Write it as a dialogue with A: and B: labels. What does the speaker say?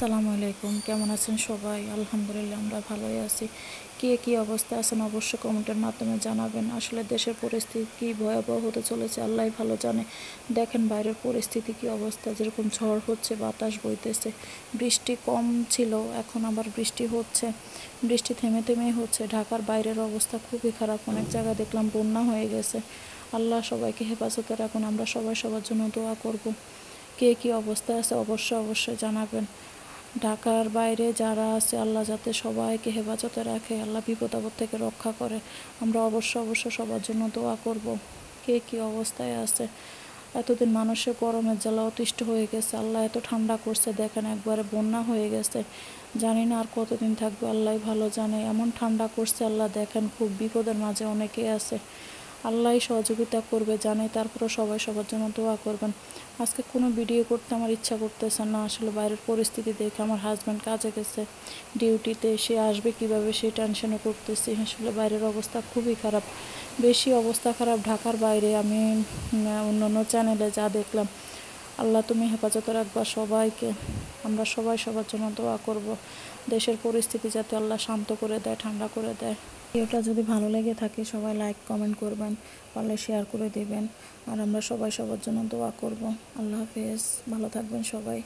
A: আসসালামু আলাইকুম, কেমন আছেন সবাই? আলহামদুলিল্লাহ আমরা ভালোই আছি। কে কী অবস্থা আছেন অবশ্যই কমেন্টের মাধ্যমে জানাবেন। আসলে দেশের পরিস্থিতি কী ভয়াবহ হতে চলেছে আল্লাহই ভালো জানে। দেখেন বাইরের পরিস্থিতি কী অবস্থা, যেরকম ঝড় হচ্ছে, বাতাস বইতেছে, বৃষ্টি কম ছিল, এখন আবার বৃষ্টি হচ্ছে, বৃষ্টি থেমে থেমেই হচ্ছে। ঢাকার বাইরের অবস্থা খুবই খারাপ, অনেক জায়গায় দেখলাম বন্যা হয়ে গেছে। আল্লাহ সবাইকে হেফাজতে রাখুন, আমরা সবাই সবার জন্য দোয়া করব। কে কী অবস্থায় আছে অবশ্যই জানাবেন। ঢাকার বাইরে যারা আছে আল্লাহ যাতে সবাইকে হেফাজতে রাখে, আল্লাহ বিপদ আপদ থেকে রক্ষা করে। আমরা অবশ্য সবার জন্য দোয়া করব। কে কী অবস্থায় আছে, এতদিন মানুষের গরমের জ্বালা অতিষ্ঠ হয়ে গেছে, আল্লাহ এত ঠান্ডা করছে, দেখেন একবারে বন্যা হয়ে গেছে। জানি না আর কতদিন থাকবে, আল্লাহ ভালো জানে। এমন ঠান্ডা করছে আল্লাহ, দেখেন খুব বিপদের মাঝে অনেকেই আছে। আল্লাহই সহযোগিতা করবে জানে, তারপরে সবাই সবার জন্য দোয়া করবেন। আজকে কোনো ভিডিও করতে আমার ইচ্ছা করতেছে না, আসলে বাইরের পরিস্থিতি দেখে। আমার হাজব্যান্ড কাজে গেছে ডিউটিতে, সে আসবে কিভাবে সেই টেনশনে করতেছি। আসলে বাইরের অবস্থা খুবই খারাপ, বেশি অবস্থা খারাপ ঢাকার বাইরে। আমি অন্য চ্যানেলে যা দেখলাম, আল্লাহ তুমি হেফাজতে রাখবা সবাইকে। আমরা সবাই সবার জন্য দোয়া করব, দেশের পরিস্থিতি যাতে আল্লাহ শান্ত করে দেয়, ঠান্ডা করে দেয়। ভিডিওটা যদি ভালো লেগে থাকে সবাই লাইক কমেন্ট করবেন, পারলে শেয়ার করে দেবেন। আর আমরা সবাই সবার জন্য দোয়া করব। আল্লাহ হাফেজ, ভালো থাকবেন সবাই।